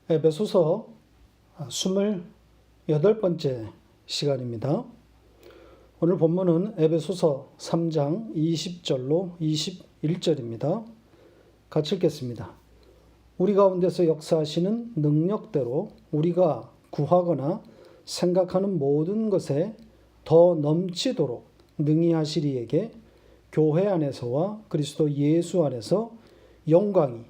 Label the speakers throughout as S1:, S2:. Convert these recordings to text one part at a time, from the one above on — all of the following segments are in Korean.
S1: 에베소서 28번째 시간입니다. 오늘 본문은 에베소서 3장 20절로 21절입니다. 같이 읽겠습니다. 우리 가운데서 역사하시는 능력대로 우리가 구하거나 생각하는 모든 것에 더 넘치도록 능히 하시리에게 교회 안에서와 그리스도 예수 안에서 영광이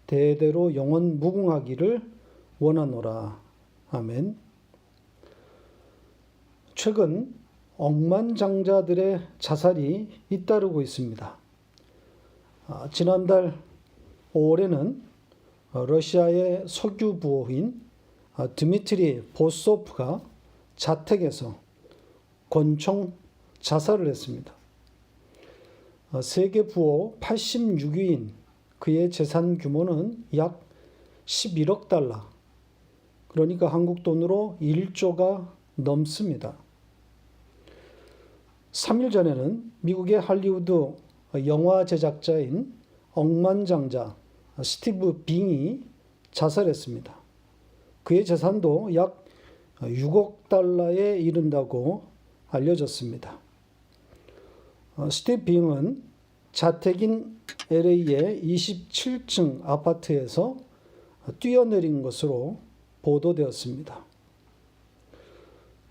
S1: 대대로 영원 무궁하기를 원하노라. 아멘. 최근 억만장자들의 자살이 잇따르고 있습니다. 지난달 5월에는 러시아의 석유 부호인 드미트리 보소프가 자택에서 권총 자살을 했습니다. 세계 부호 86위인 그의 재산 규모는 약 11억 달러, 그러니까 한국 돈으로 1조가 넘습니다. 3일 전에는 미국의 할리우드 영화 제작자인 억만장자 스티브 빙이 자살했습니다. 그의 재산도 약 6억 달러에 이른다고 알려졌습니다. 스티브 빙은 자택인 LA의 27층 아파트에서 뛰어내린 것으로 보도되었습니다.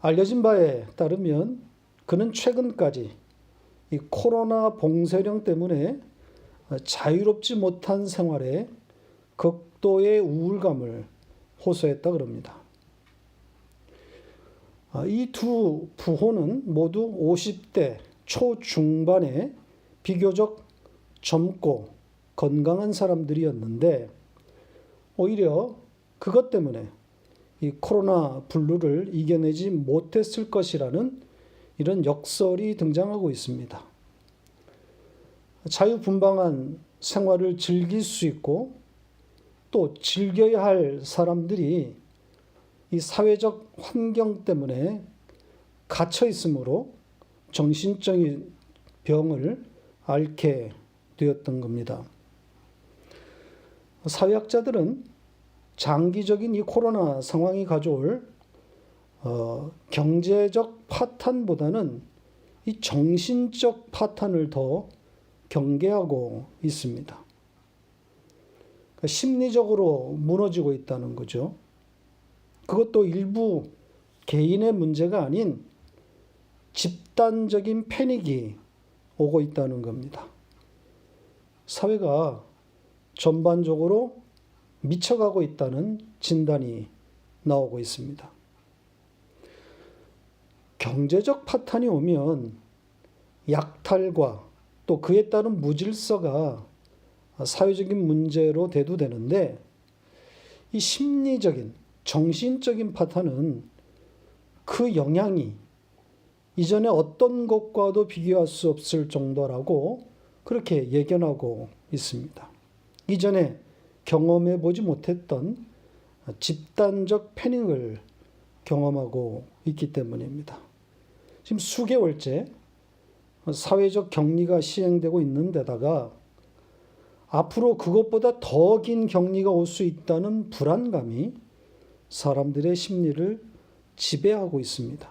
S1: 알려진 바에 따르면 그는 최근까지 이 코로나 봉쇄령 때문에 자유롭지 못한 생활에 극도의 우울감을 호소했다 그럽니다. 이 두 부호는 모두 50대 초중반의 비교적 젊고 건강한 사람들이었는데 오히려 그것 때문에 이 코로나 블루를 이겨내지 못했을 것이라는 이런 역설이 등장하고 있습니다. 자유분방한 생활을 즐길 수 있고 또 즐겨야 할 사람들이 이 사회적 환경 때문에 갇혀 있으므로 정신적인 병을 앓게 되었던 겁니다. 사회학자들은 장기적인 이 코로나 상황이 가져올 경제적 파탄보다는 이 정신적 파탄을 더 경계하고 있습니다. 그러니까 심리적으로 무너지고 있다는 거죠. 그것도 일부 개인의 문제가 아닌 집단적인 패닉이 오고 있다는 겁니다. 사회가 전반적으로 미쳐가고 있다는 진단이 나오고 있습니다. 경제적 파탄이 오면 약탈과 또 그에 따른 무질서가 사회적인 문제로 대두되는데 이 심리적인, 정신적인 파탄은 그 영향이 이전에 어떤 것과도 비교할 수 없을 정도라고 그렇게 예견하고 있습니다. 이전에 경험해 보지 못했던 집단적 패닉을 경험하고 있기 때문입니다. 지금 수개월째 사회적 격리가 시행되고 있는 데다가 앞으로 그것보다 더 긴 격리가 올 수 있다는 불안감이 사람들의 심리를 지배하고 있습니다.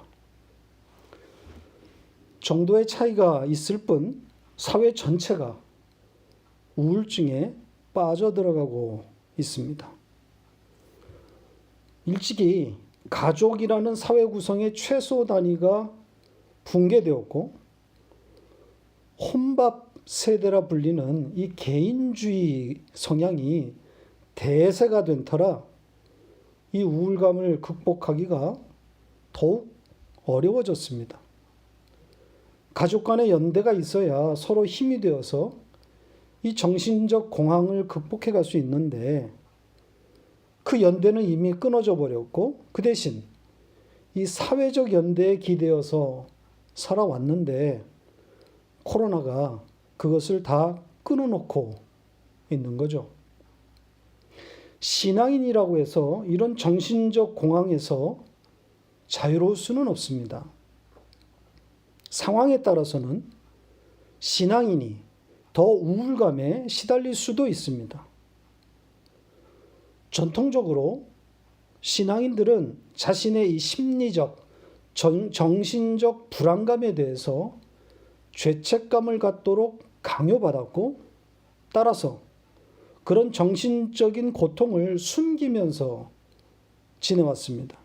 S1: 정도의 차이가 있을 뿐 사회 전체가 우울증에 빠져들어가고 있습니다. 일찍이 가족이라는 사회 구성의 최소 단위가 붕괴되었고 혼밥 세대라 불리는 이 개인주의 성향이 대세가 된 터라 이 우울감을 극복하기가 더욱 어려워졌습니다. 가족 간의 연대가 있어야 서로 힘이 되어서 이 정신적 공황을 극복해 갈 수 있는데 그 연대는 이미 끊어져 버렸고 그 대신 이 사회적 연대에 기대어서 살아왔는데 코로나가 그것을 다 끊어놓고 있는 거죠. 신앙인이라고 해서 이런 정신적 공황에서 자유로울 수는 없습니다. 상황에 따라서는 신앙인이 더 우울감에 시달릴 수도 있습니다. 전통적으로 신앙인들은 자신의 이 심리적, 정신적 불안감에 대해서 죄책감을 갖도록 강요받았고, 따라서 그런 정신적인 고통을 숨기면서 지내왔습니다.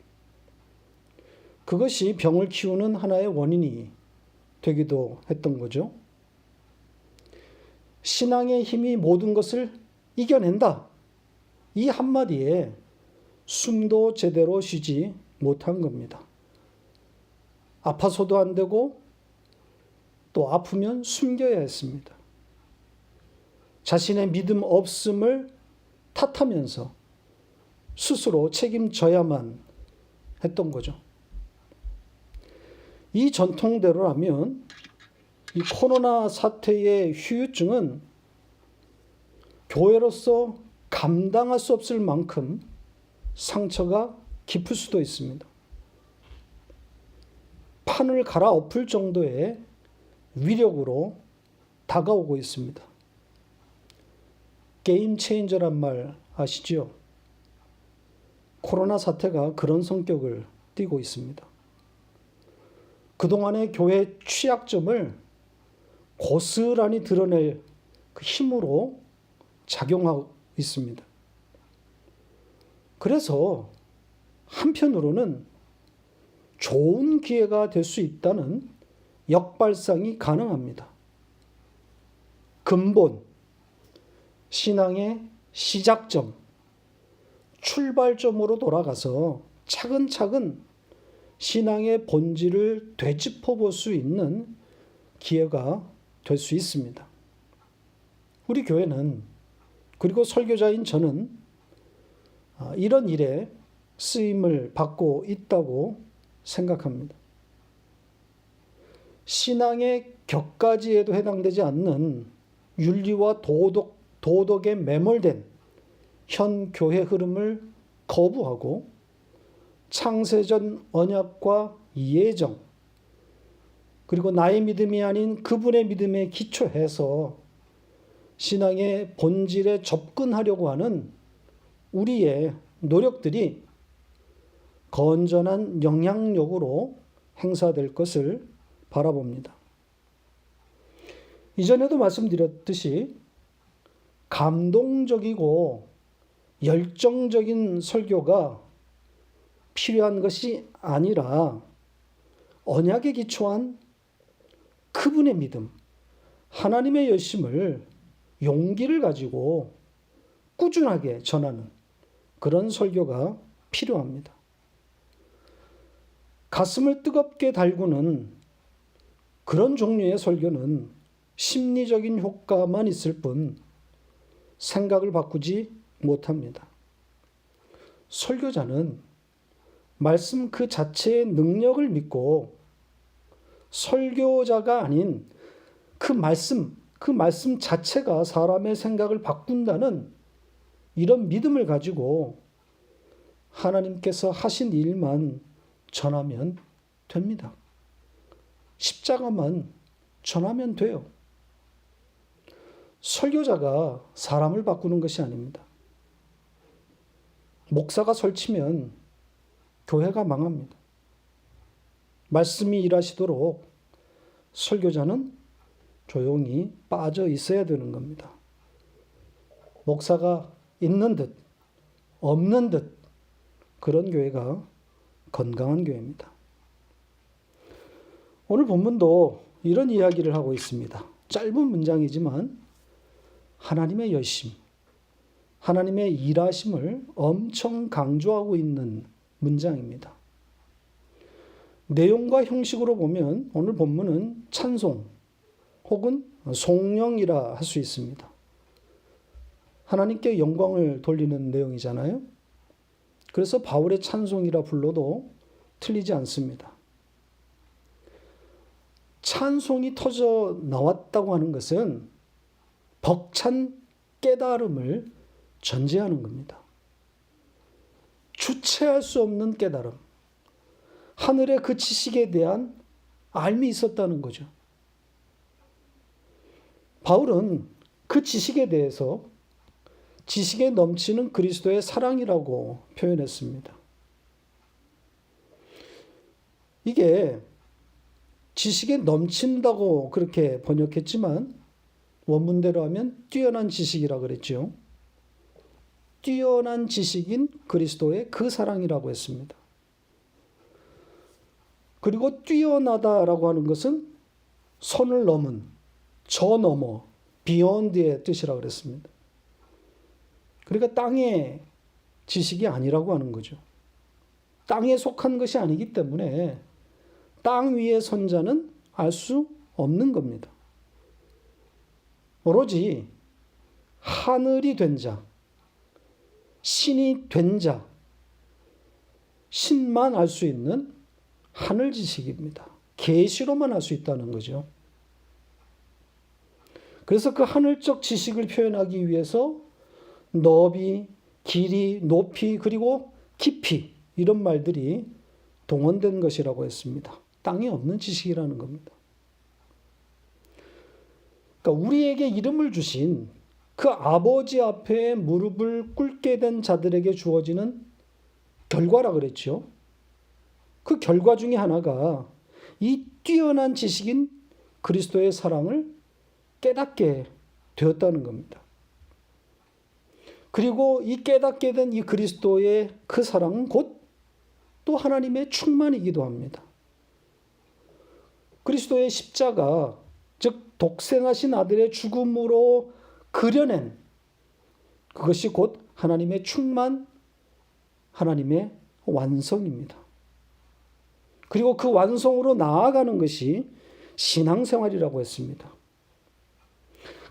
S1: 그것이 병을 키우는 하나의 원인이 되기도 했던 거죠. 신앙의 힘이 모든 것을 이겨낸다. 이 한마디에 숨도 제대로 쉬지 못한 겁니다. 아파서도 안 되고 또 아프면 숨겨야 했습니다. 자신의 믿음 없음을 탓하면서 스스로 책임져야만 했던 거죠. 이 전통대로라면 이 코로나 사태의 후유증은 교회로서 감당할 수 없을 만큼 상처가 깊을 수도 있습니다. 판을 갈아엎을 정도의 위력으로 다가오고 있습니다. 게임 체인저란 말 아시죠? 코로나 사태가 그런 성격을 띠고 있습니다. 그동안의 교회의 취약점을 고스란히 드러낼 그 힘으로 작용하고 있습니다. 그래서 한편으로는 좋은 기회가 될 수 있다는 역발상이 가능합니다. 근본, 신앙의 시작점, 출발점으로 돌아가서 차근차근 신앙의 본질을 되짚어 볼 수 있는 기회가 될 수 있습니다. 우리 교회는, 그리고 설교자인 저는 이런 일에 쓰임을 받고 있다고 생각합니다. 신앙의 격가지에도 해당되지 않는 윤리와 도덕에 매몰된 현 교회 흐름을 거부하고 창세전 언약과 예정, 그리고 나의 믿음이 아닌 그분의 믿음에 기초해서 신앙의 본질에 접근하려고 하는 우리의 노력들이 건전한 영향력으로 행사될 것을 바라봅니다. 이전에도 말씀드렸듯이 감동적이고 열정적인 설교가 필요한 것이 아니라 언약에 기초한 그분의 믿음, 하나님의 열심을 용기를 가지고 꾸준하게 전하는 그런 설교가 필요합니다. 가슴을 뜨겁게 달구는 그런 종류의 설교는 심리적인 효과만 있을 뿐 생각을 바꾸지 못합니다. 설교자는 말씀 그 자체의 능력을 믿고 설교자가 아닌 그 말씀 자체가 사람의 생각을 바꾼다는 이런 믿음을 가지고 하나님께서 하신 일만 전하면 됩니다. 십자가만 전하면 돼요. 설교자가 사람을 바꾸는 것이 아닙니다. 목사가 설치면 교회가 망합니다. 말씀이 일하시도록 설교자는 조용히 빠져 있어야 되는 겁니다. 목사가 있는 듯 없는 듯 그런 교회가 건강한 교회입니다. 오늘 본문도 이런 이야기를 하고 있습니다. 짧은 문장이지만 하나님의 열심, 하나님의 일하심을 엄청 강조하고 있는 문장입니다. 내용과 형식으로 보면 오늘 본문은 찬송 혹은 송영이라 할 수 있습니다. 하나님께 영광을 돌리는 내용이잖아요. 그래서 바울의 찬송이라 불러도 틀리지 않습니다. 찬송이 터져 나왔다고 하는 것은 벅찬 깨달음을 전제하는 겁니다. 주체할 수 없는 깨달음, 하늘의 그 지식에 대한 알미 있었다는 거죠. 바울은 그 지식에 대해서 지식에 넘치는 그리스도의 사랑이라고 표현했습니다. 이게 지식에 넘친다고 그렇게 번역했지만 원문대로 하면 뛰어난 지식이라 그랬죠. 뛰어난 지식인 그리스도의 그 사랑이라고 했습니다. 그리고 뛰어나다라고 하는 것은 선을 넘은, 저 넘어, beyond의 뜻이라고 그랬습니다. 그러니까 땅의 지식이 아니라고 하는 거죠. 땅에 속한 것이 아니기 때문에 땅 위의 선자는 알 수 없는 겁니다. 오로지 하늘이 된 자, 신이 된 자, 신만 알 수 있는 하늘 지식입니다. 계시로만 알 수 있다는 거죠. 그래서 그 하늘적 지식을 표현하기 위해서 너비, 길이, 높이, 그리고 깊이 이런 말들이 동원된 것이라고 했습니다. 땅에 없는 지식이라는 겁니다. 그러니까 우리에게 이름을 주신 그 아버지 앞에 무릎을 꿇게 된 자들에게 주어지는 결과라 그랬죠. 그 결과 중에 하나가 이 뛰어난 지식인 그리스도의 사랑을 깨닫게 되었다는 겁니다. 그리고 이 깨닫게 된 이 그리스도의 그 사랑은 곧 또 하나님의 충만이기도 합니다. 그리스도의 십자가, 즉 독생하신 아들의 죽음으로 그려낸 그것이 곧 하나님의 충만, 하나님의 완성입니다. 그리고 그 완성으로 나아가는 것이 신앙생활이라고 했습니다.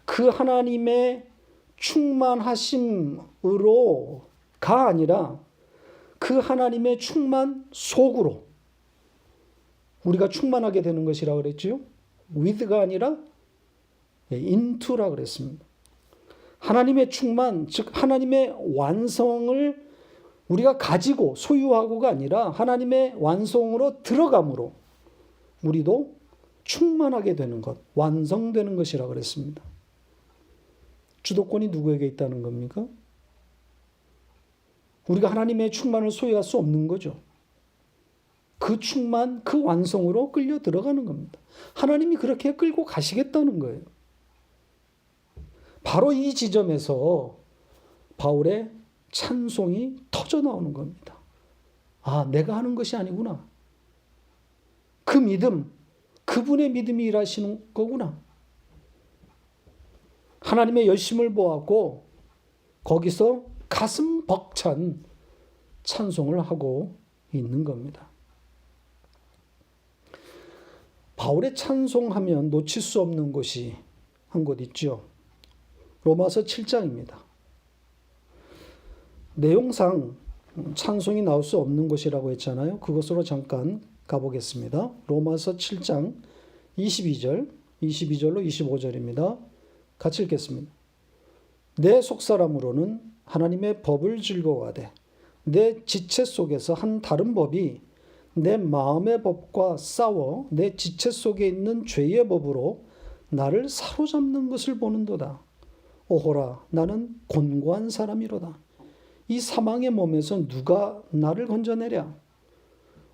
S1: 그 하나님의 충만하심으로가 아니라 그 하나님의 충만 속으로 우리가 충만하게 되는 것이라고 그랬죠. with가 아니라 into라고 그랬습니다. 하나님의 충만, 즉 하나님의 완성을 우리가 가지고 소유하고가 아니라 하나님의 완성으로 들어감으로 우리도 충만하게 되는 것, 완성되는 것이라고 그랬습니다. 주도권이 누구에게 있다는 겁니까? 우리가 하나님의 충만을 소유할 수 없는 거죠. 그 충만, 그 완성으로 끌려 들어가는 겁니다. 하나님이 그렇게 끌고 가시겠다는 거예요. 바로 이 지점에서 바울의 찬송이 터져 나오는 겁니다. 아, 내가 하는 것이 아니구나. 그 믿음, 그분의 믿음이 일하시는 거구나. 하나님의 열심을 보았고 거기서 가슴 벅찬 찬송을 하고 있는 겁니다. 바울의 찬송하면 놓칠 수 없는 곳이 한 곳 있죠. 로마서 7장입니다. 내용상 찬송이 나올 수 없는 곳이라고 했잖아요. 그것으로 잠깐 가보겠습니다. 로마서 7장 22절로 25절입니다. 같이 읽겠습니다. 내 속사람으로는 하나님의 법을 즐거워하되 내 지체 속에서 한 다른 법이 내 마음의 법과 싸워 내 지체 속에 있는 죄의 법으로 나를 사로잡는 것을 보는도다. 오호라, 나는 곤고한 사람이로다. 이 사망의 몸에서 누가 나를 건져내랴?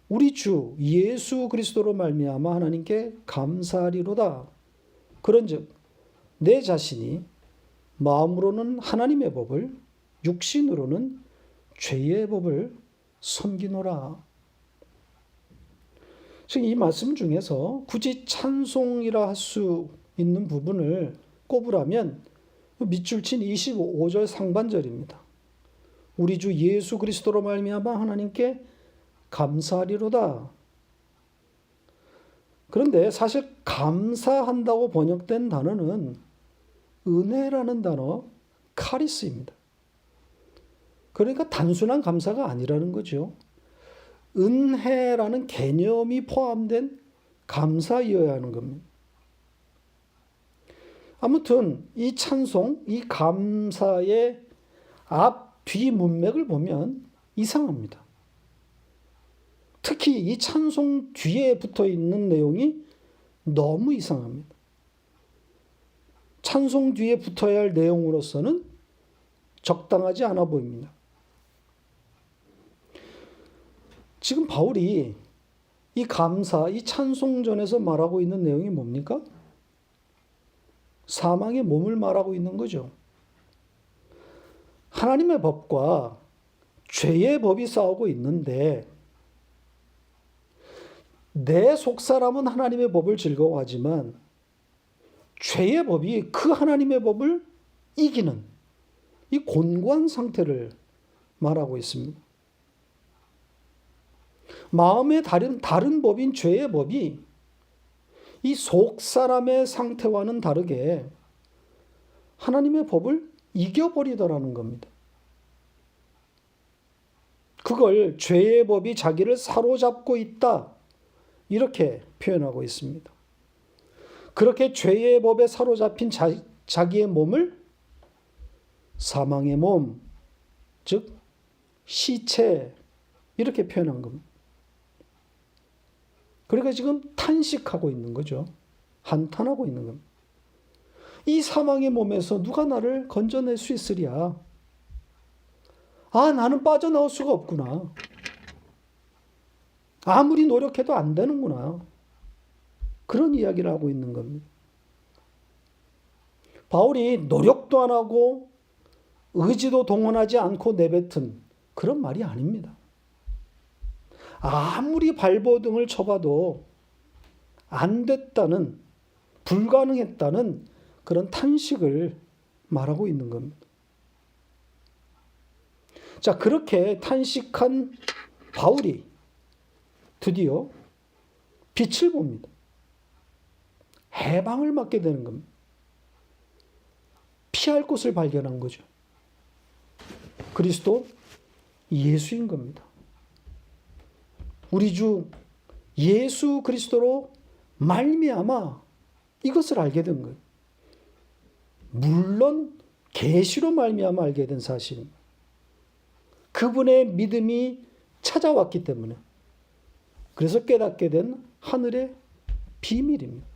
S1: 우리 주 예수 그리스도로 말미암아 하나님께 감사하리로다. 그런즉 내 자신이 마음으로는 하나님의 법을, 육신으로는 죄의 법을 섬기노라. 지금 이 말씀 중에서 굳이 찬송이라 할 수 있는 부분을 꼽으라면 밑줄 친 25절 상반절입니다. 우리 주 예수 그리스도로 말미암아 하나님께 감사하리로다. 그런데 사실 감사한다고 번역된 단어는 은혜라는 단어, 카리스입니다. 그러니까 단순한 감사가 아니라는 거죠. 은혜라는 개념이 포함된 감사이어야 하는 겁니다. 아무튼 이 찬송, 이 감사의 앞, 뒤 문맥을 보면 이상합니다. 특히 이 찬송 뒤에 붙어 있는 내용이 너무 이상합니다. 찬송 뒤에 붙어야 할 내용으로서는 적당하지 않아 보입니다. 지금 바울이 이 감사, 이 찬송전에서 말하고 있는 내용이 뭡니까? 사망의 몸을 말하고 있는 거죠. 하나님의 법과 죄의 법이 싸우고 있는데 내 속사람은 하나님의 법을 즐거워하지만 죄의 법이 그 하나님의 법을 이기는 이 곤고한 상태를 말하고 있습니다. 마음의 다른 법인 죄의 법이 이 속사람의 상태와는 다르게 하나님의 법을 이겨버리더라는 겁니다. 그걸 죄의 법이 자기를 사로잡고 있다. 이렇게 표현하고 있습니다. 그렇게 죄의 법에 사로잡힌 자기의 몸을 사망의 몸, 즉 시체 이렇게 표현한 겁니다. 그러니까 지금 탄식하고 있는 거죠. 한탄하고 있는 겁니다. 이 사망의 몸에서 누가 나를 건져낼 수 있으랴? 아, 나는 빠져나올 수가 없구나. 아무리 노력해도 안 되는구나. 그런 이야기를 하고 있는 겁니다. 바울이 노력도 안 하고 의지도 동원하지 않고 내뱉은 그런 말이 아닙니다. 아무리 발버둥을 쳐봐도 안 됐다는, 불가능했다는 그런 탄식을 말하고 있는 겁니다. 자, 그렇게 탄식한 바울이 드디어 빛을 봅니다. 해방을 맞게 되는 겁니다. 피할 곳을 발견한 거죠. 그리스도 예수인 겁니다. 우리 주 예수 그리스도로 말미암아 이것을 알게 된 거예요. 물론 계시로 말미암아 알게 된 사실입니다. 그분의 믿음이 찾아왔기 때문에 그래서 깨닫게 된 하늘의 비밀입니다.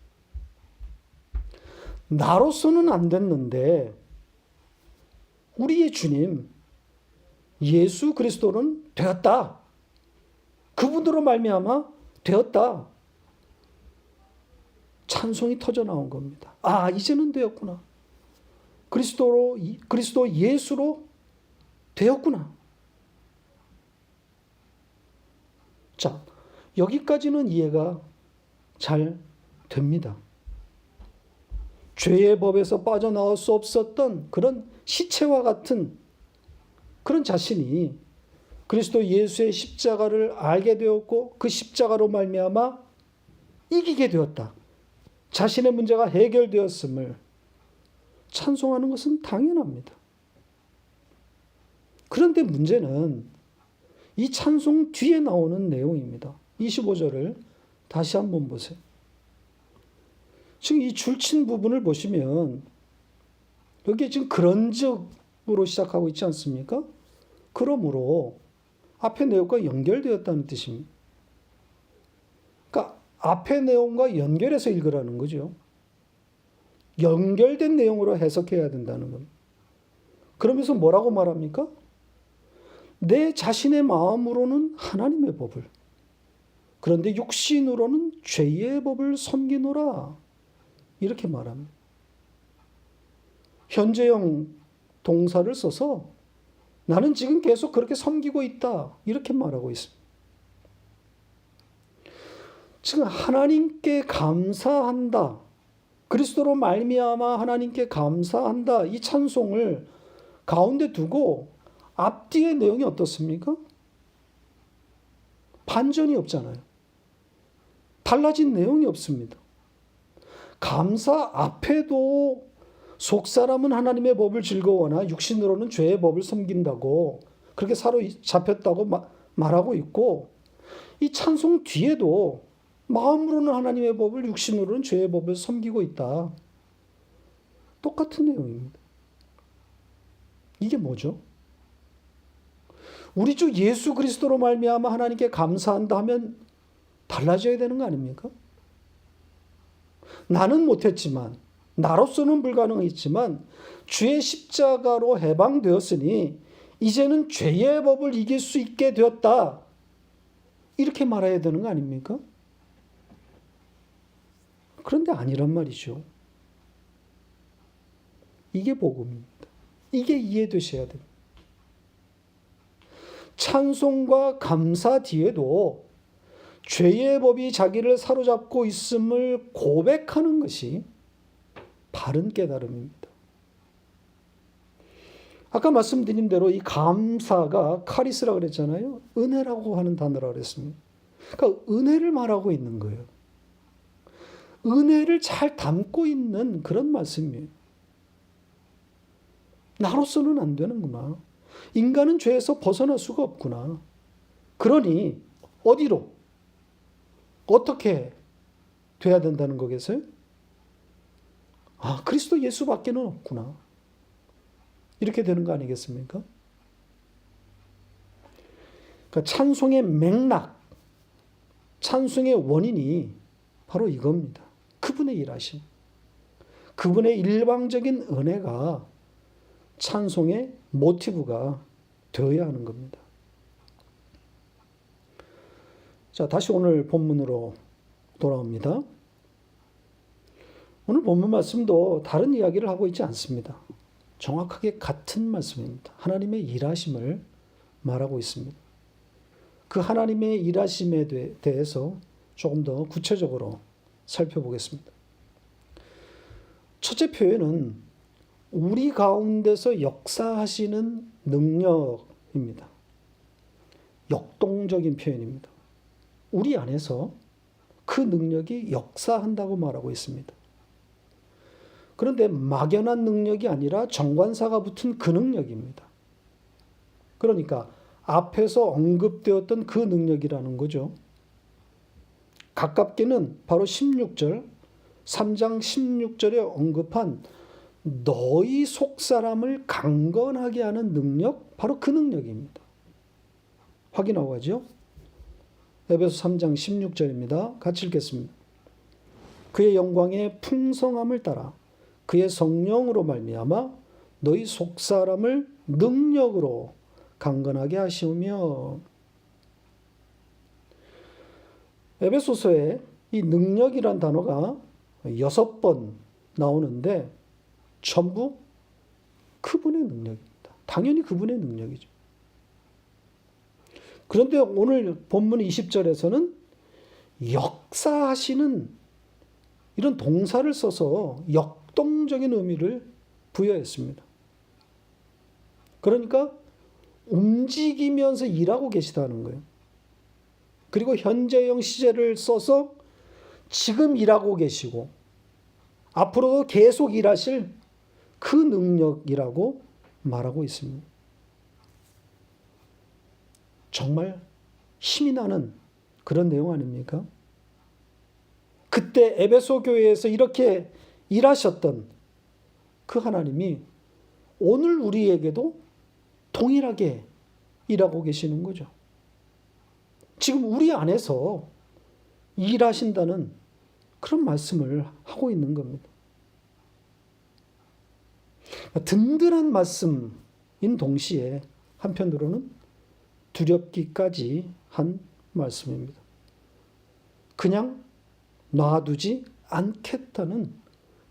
S1: 나로서는 안 됐는데 우리의 주님 예수 그리스도는 되었다. 그분으로 말미암아 되었다. 찬송이 터져 나온 겁니다. 아, 이제는 되었구나. 그리스도 예수로 되었구나. 자, 여기까지는 이해가 잘 됩니다. 죄의 법에서 빠져나올 수 없었던 그런 시체와 같은 그런 자신이 그리스도 예수의 십자가를 알게 되었고 그 십자가로 말미암아 이기게 되었다. 자신의 문제가 해결되었음을 찬송하는 것은 당연합니다. 그런데 문제는 이 찬송 뒤에 나오는 내용입니다. 25절을 다시 한번 보세요. 지금 이 줄친 부분을 보시면 여기 지금 그런즉으로 시작하고 있지 않습니까? 그러므로 앞의 내용과 연결되었다는 뜻입니다. 그러니까 앞의 내용과 연결해서 읽으라는 거죠. 연결된 내용으로 해석해야 된다는 겁니다. 그러면서 뭐라고 말합니까? 내 자신의 마음으로는 하나님의 법을, 그런데 육신으로는 죄의 법을 섬기노라. 이렇게 말합니다. 현재형 동사를 써서 나는 지금 계속 그렇게 섬기고 있다. 이렇게 말하고 있습니다. 지금 하나님께 감사한다. 그리스도로 말미암아 하나님께 감사한다. 이 찬송을 가운데 두고 앞뒤의 내용이 어떻습니까? 반전이 없잖아요. 달라진 내용이 없습니다. 감사 앞에도 속사람은 하나님의 법을 즐거워하나 육신으로는 죄의 법을 섬긴다고 그렇게 사로잡혔다고 말하고 있고, 이 찬송 뒤에도 마음으로는 하나님의 법을, 육신으로는 죄의 법을 섬기고 있다. 똑같은 내용입니다. 이게 뭐죠? 우리 주 예수 그리스도로 말미암아 하나님께 감사한다 하면 달라져야 되는 거 아닙니까? 나는 못했지만, 나로서는 불가능했지만 주의 십자가로 해방되었으니 이제는 죄의 법을 이길 수 있게 되었다. 이렇게 말해야 되는 거 아닙니까? 그런데 아니란 말이죠. 이게 복음입니다. 이게 이해되셔야 됩니다. 찬송과 감사 뒤에도 죄의 법이 자기를 사로잡고 있음을 고백하는 것이 바른 깨달음입니다. 아까 말씀드린 대로 이 감사가 카리스라고 그랬잖아요. 은혜라고 하는 단어라고 그랬습니다. 그러니까 은혜를 말하고 있는 거예요. 은혜를 잘 담고 있는 그런 말씀이에요. 나로서는 안 되는구나. 인간은 죄에서 벗어날 수가 없구나. 그러니 어디로? 어떻게 돼야 된다는 거겠어요? 아, 그리스도 예수밖에는 없구나. 이렇게 되는 거 아니겠습니까? 그러니까 찬송의 맥락, 찬송의 원인이 바로 이겁니다. 그분의 일하심. 그분의 일방적인 은혜가 찬송의 모티브가 되어야 하는 겁니다. 자, 다시 오늘 본문으로 돌아옵니다. 오늘 본문 말씀도 다른 이야기를 하고 있지 않습니다. 정확하게 같은 말씀입니다. 하나님의 일하심을 말하고 있습니다. 그 하나님의 일하심에 대해서 조금 더 구체적으로 살펴보겠습니다. 첫째 표현은 우리 가운데서 역사하시는 능력입니다. 역동적인 표현입니다. 우리 안에서 그 능력이 역사한다고 말하고 있습니다. 그런데 막연한 능력이 아니라 정관사가 붙은 그 능력입니다. 그러니까 앞에서 언급되었던 그 능력이라는 거죠. 가깝게는 바로 16절, 3장 16절에 언급한 너희 속사람을 강건하게 하는 능력, 바로 그 능력입니다. 확인하고 가죠. 에베소 3장 16절입니다. 같이 읽겠습니다. 그의 영광의 풍성함을 따라 그의 성령으로 말미암아 너희 속사람을 능력으로 강건하게 하시오며. 에베소서에 이 능력이란 단어가 6번 나오는데 전부 그분의 능력입니다. 당연히 그분의 능력이죠. 그런데 오늘 본문 20절에서는 역사하시는 이런 동사를 써서 역동적인 의미를 부여했습니다. 그러니까 움직이면서 일하고 계시다는 거예요. 그리고 현재형 시제를 써서 지금 일하고 계시고 앞으로도 계속 일하실 그 능력이라고 말하고 있습니다. 정말 힘이 나는 그런 내용 아닙니까? 그때 에베소 교회에서 이렇게 일하셨던 그 하나님이 오늘 우리에게도 동일하게 일하고 계시는 거죠. 지금 우리 안에서 일하신다는 그런 말씀을 하고 있는 겁니다. 든든한 말씀인 동시에 한편으로는 두렵기까지 한 말씀입니다. 그냥 놔두지 않겠다는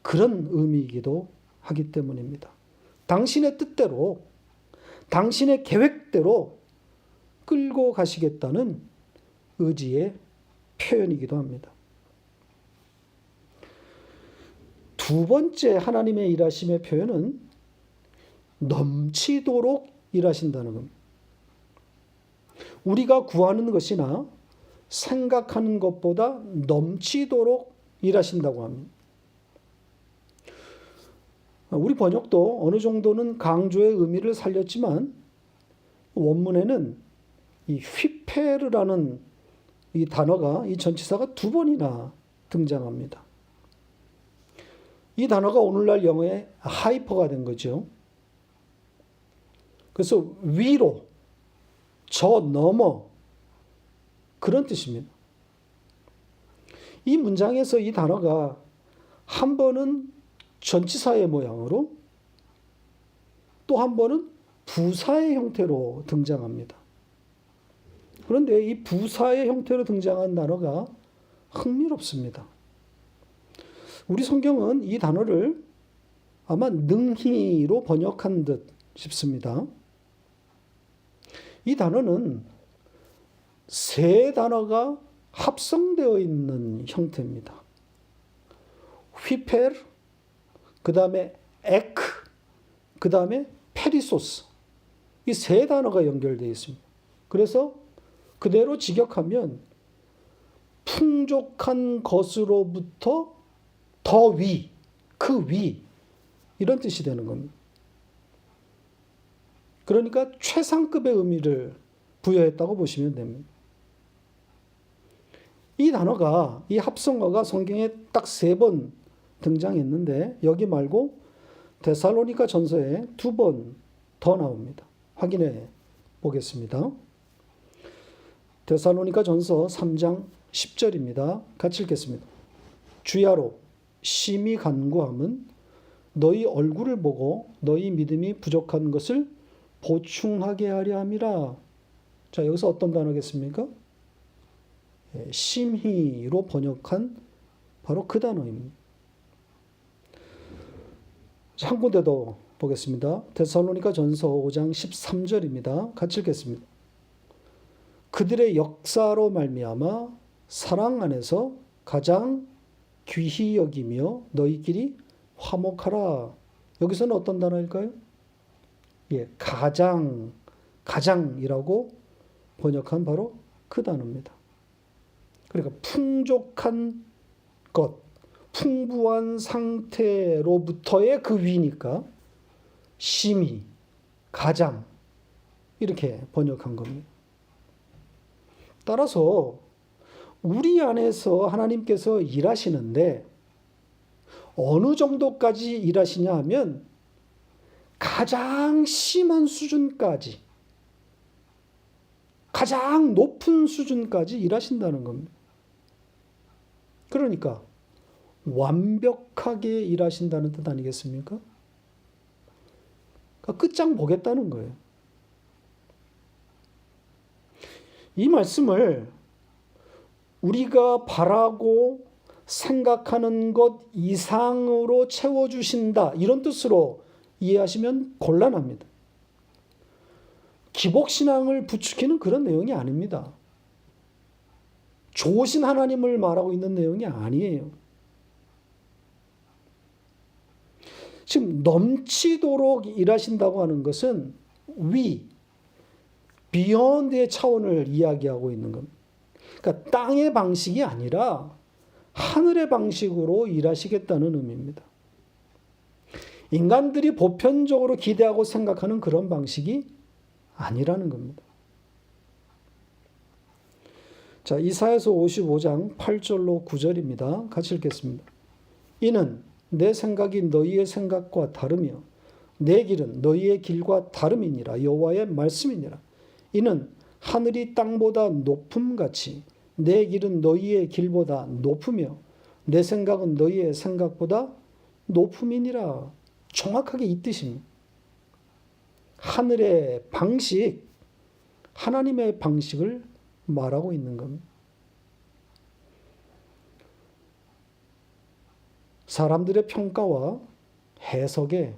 S1: 그런 의미이기도 하기 때문입니다. 당신의 뜻대로, 당신의 계획대로 끌고 가시겠다는 의지의 표현이기도 합니다. 두 번째 하나님의 일하심의 표현은 넘치도록 일하신다는 겁니다. 우리가 구하는 것이나 생각하는 것보다 넘치도록 일하신다고 합니다. 우리 번역도 어느 정도는 강조의 의미를 살렸지만 원문에는 이 휘페르라는 이 단어가, 이 전치사가 2번이나 등장합니다. 이 단어가 오늘날 영어에 하이퍼가 된 거죠. 그래서 위로, 저 넘어 그런 뜻입니다. 이 문장에서 이 단어가 한 번은 전치사의 모양으로 또 한 번은 부사의 형태로 등장합니다. 그런데 이 부사의 형태로 등장한 단어가 흥미롭습니다. 우리 성경은 이 단어를 아마 능히로 번역한 듯 싶습니다. 이 단어는 세 단어가 합성되어 있는 형태입니다. 휘페르, 그 다음에 에크, 그 다음에 페리소스. 이 세 단어가 연결되어 있습니다. 그래서 그대로 직역하면 풍족한 것으로부터 더 위, 그 위, 이런 뜻이 되는 겁니다. 그러니까 최상급의 의미를 부여했다고 보시면 됩니다. 이 단어가, 이 합성어가 성경에 딱 3번 등장했는데 여기 말고 데살로니가 전서에 2번 더 나옵니다. 확인해 보겠습니다. 데살로니가 전서 3장 10절입니다. 같이 읽겠습니다. 주야로 심히 간구함은 너희 얼굴을 보고 너희 믿음이 부족한 것을 보충하게 하려 함이라. 자, 여기서 어떤 단어겠습니까? 심히로 번역한 바로 그 단어입니다. 한 군데 더 보겠습니다. 데살로니가 전서 5장 13절입니다. 같이 읽겠습니다. 그들의 역사로 말미암아 사랑 안에서 가장 귀히 여기며 너희끼리 화목하라. 여기서는 어떤 단어일까요? 가장이라고 번역한 바로 그 단어입니다. 그러니까 풍족한 것, 풍부한 상태로부터의 그 위니까 심히, 가장 이렇게 번역한 겁니다. 따라서 우리 안에서 하나님께서 일하시는데 어느 정도까지 일하시냐 하면 가장 심한 수준까지, 가장 높은 수준까지 일하신다는 겁니다. 그러니까 완벽하게 일하신다는 뜻 아니겠습니까? 그러니까 끝장 보겠다는 거예요. 이 말씀을 우리가 바라고 생각하는 것 이상으로 채워주신다, 이런 뜻으로 이해하시면 곤란합니다. 기복신앙을 부추기는 그런 내용이 아닙니다. 좋으신 하나님을 말하고 있는 내용이 아니에요. 지금 넘치도록 일하신다고 하는 것은 beyond의 차원을 이야기하고 있는 겁니다. 그러니까 땅의 방식이 아니라 하늘의 방식으로 일하시겠다는 의미입니다. 인간들이 보편적으로 기대하고 생각하는 그런 방식이 아니라는 겁니다. 자, 이사야서 55장 8절로 9절입니다. 같이 읽겠습니다. 이는 내 생각이 너희의 생각과 다르며 내 길은 너희의 길과 다름이니라. 여호와의 말씀이니라. 이는 하늘이 땅보다 높음같이 내 길은 너희의 길보다 높으며 내 생각은 너희의 생각보다 높음이니라. 정확하게 이 뜻입니다. 하늘의 방식, 하나님의 방식을 말하고 있는 겁니다. 사람들의 평가와 해석에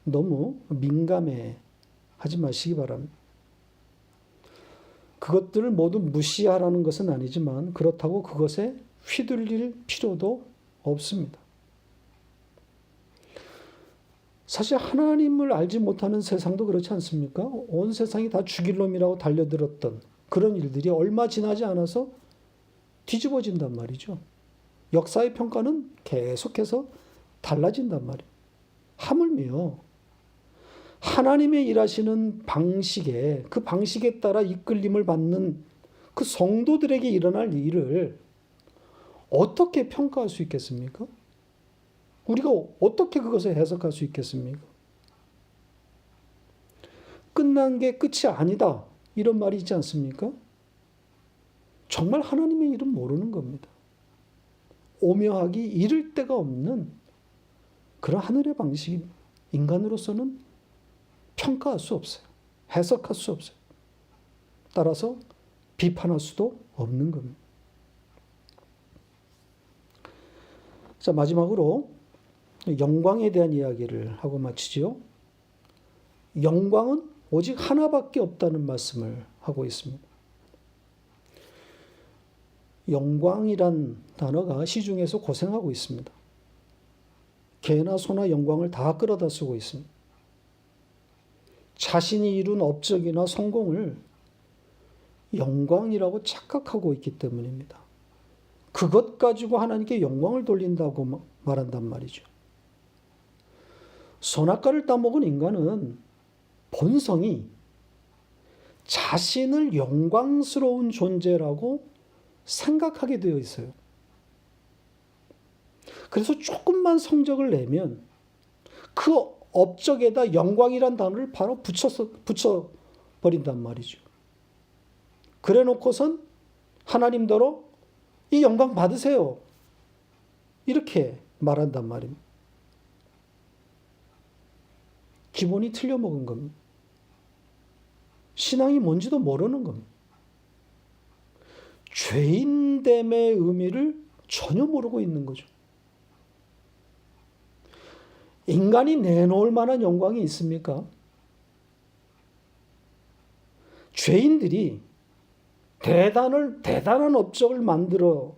S1: 너무 민감해 하지 마시기 바랍니다. 그것들을 모두 무시하라는 것은 아니지만 그렇다고 그것에 휘둘릴 필요도 없습니다. 사실 하나님을 알지 못하는 세상도 그렇지 않습니까? 온 세상이 다 죽일 놈이라고 달려들었던 그런 일들이 얼마 지나지 않아서 뒤집어진단 말이죠. 역사의 평가는 계속해서 달라진단 말이에요. 하물며 하나님의 일하시는 방식에, 그 방식에 따라 이끌림을 받는 그 성도들에게 일어날 일을 어떻게 평가할 수 있겠습니까? 우리가 어떻게 그것을 해석할 수 있겠습니까? 끝난 게 끝이 아니다, 이런 말이 있지 않습니까? 정말 하나님의 일은 모르는 겁니다. 오묘하기 이를 데가 없는 그런 하늘의 방식이 인간으로서는 평가할 수 없어요. 해석할 수 없어요. 따라서 비판할 수도 없는 겁니다. 자, 마지막으로 영광에 대한 이야기를 하고 마치지요. 영광은 오직 하나밖에 없다는 말씀을 하고 있습니다. 영광이란 단어가 시중에서 고생하고 있습니다. 개나 소나 영광을 다 끌어다 쓰고 있습니다. 자신이 이룬 업적이나 성공을 영광이라고 착각하고 있기 때문입니다. 그것 가지고 하나님께 영광을 돌린다고 말한단 말이죠. 선악과를 따먹은 인간은 본성이 자신을 영광스러운 존재라고 생각하게 되어 있어요. 그래서 조금만 성적을 내면 그 업적에다 영광이란 단어를 바로 붙여버린단 말이죠. 그래 놓고선 하나님더러 이 영광 받으세요. 이렇게 말한단 말입니다. 기본이 틀려먹은 겁니다. 신앙이 뭔지도 모르는 겁니다. 죄인됨의 의미를 전혀 모르고 있는 거죠. 인간이 내놓을 만한 영광이 있습니까? 죄인들이 대단한 업적을 만들어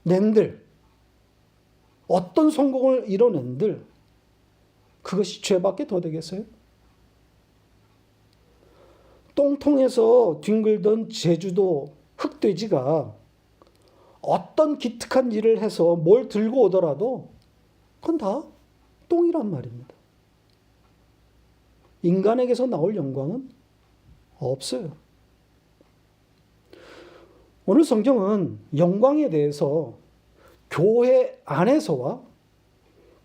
S1: 낸들, 어떤 성공을 이뤄낸들, 그것이 죄밖에 더 되겠어요? 똥통에서 뒹굴던 제주도 흑돼지가 어떤 기특한 일을 해서 뭘 들고 오더라도 그건 다 똥이란 말입니다. 인간에게서 나올 영광은 없어요. 오늘 성경은 영광에 대해서 교회 안에서와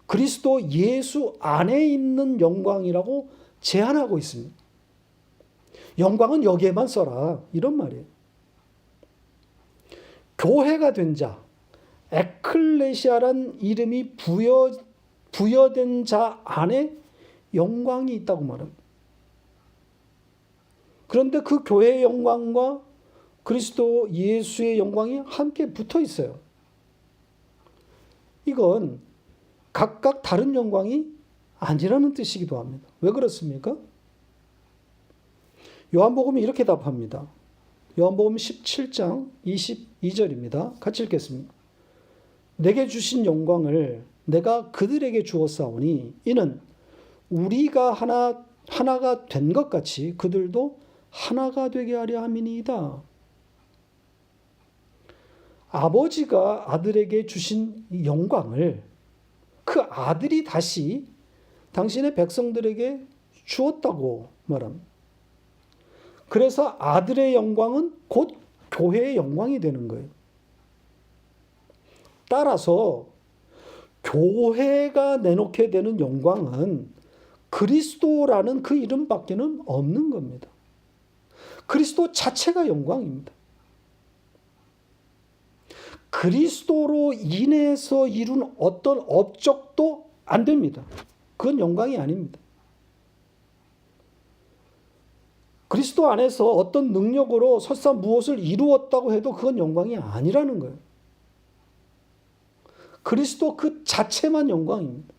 S1: 그리스도 예수 안에 있는 영광이라고 제안하고 있습니다. 영광은 여기에만 써라, 이런 말이에요. 교회가 된 자, 에클레시아란 이름이 부여된 자 안에 영광이 있다고 말합니다. 그런데 그 교회의 영광과 그리스도 예수의 영광이 함께 붙어 있어요. 이건 각각 다른 영광이 아니라는 뜻이기도 합니다. 왜 그렇습니까? 요한복음이 이렇게 답합니다. 요한복음 17장 22절입니다. 같이 읽겠습니다. 내게 주신 영광을 내가 그들에게 주었사오니 이는 우리가 하나가 된 것 같이 그들도 하나가 되게 하려 함이니이다. 아버지가 아들에게 주신 영광을 그 아들이 다시 당신의 백성들에게 주었다고 말합니다. 그래서 아들의 영광은 곧 교회의 영광이 되는 거예요. 따라서 교회가 내놓게 되는 영광은 그리스도라는 그 이름밖에는 없는 겁니다. 그리스도 자체가 영광입니다. 그리스도로 인해서 이룬 어떤 업적도 안 됩니다. 그건 영광이 아닙니다. 그리스도 안에서 어떤 능력으로 설사 무엇을 이루었다고 해도 그건 영광이 아니라는 거예요. 그리스도 그 자체만 영광입니다.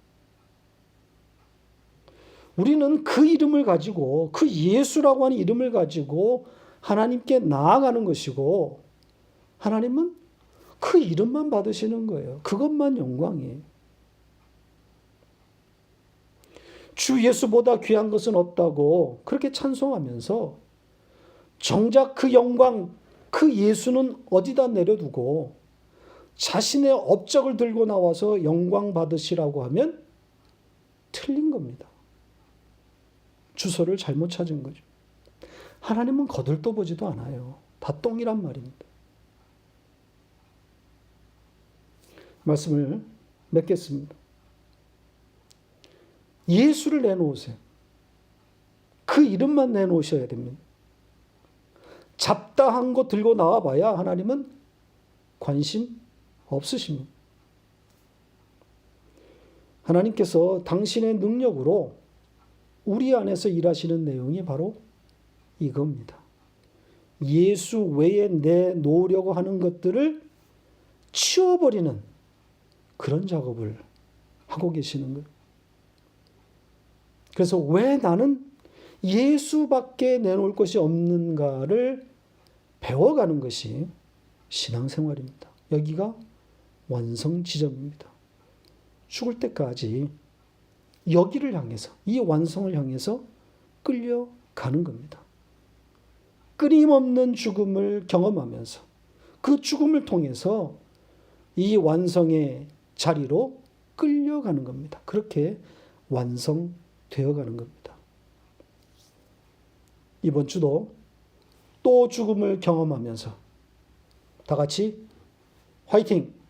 S1: 우리는 그 이름을 가지고, 그 예수라고 하는 이름을 가지고 하나님께 나아가는 것이고, 하나님은 그 이름만 받으시는 거예요. 그것만 영광이에요. 주 예수보다 귀한 것은 없다고 그렇게 찬송하면서 정작 그 영광, 그 예수는 어디다 내려두고 자신의 업적을 들고 나와서 영광 받으시라고 하면 틀린 겁니다. 주소를 잘못 찾은 거죠. 하나님은 거들떠보지도 않아요. 다 똥이란 말입니다. 말씀을 맺겠습니다. 예수를 내놓으세요. 그 이름만 내놓으셔야 됩니다. 잡다한 거 들고 나와봐야 하나님은 관심 없으십니다. 하나님께서 당신의 능력으로 우리 안에서 일하시는 내용이 바로 이겁니다. 예수 외에 내놓으려고 하는 것들을 치워버리는 그런 작업을 하고 계시는 거예요. 그래서 왜 나는 예수밖에 내놓을 것이 없는가를 배워가는 것이 신앙생활입니다. 여기가 완성 지점입니다. 죽을 때까지 여기를 향해서, 이 완성을 향해서 끌려가는 겁니다. 끊임없는 죽음을 경험하면서 그 죽음을 통해서 이 완성의 자리로 끌려가는 겁니다. 그렇게 완성되어 가는 겁니다. 이번 주도 또 죽음을 경험하면서 다 같이 화이팅!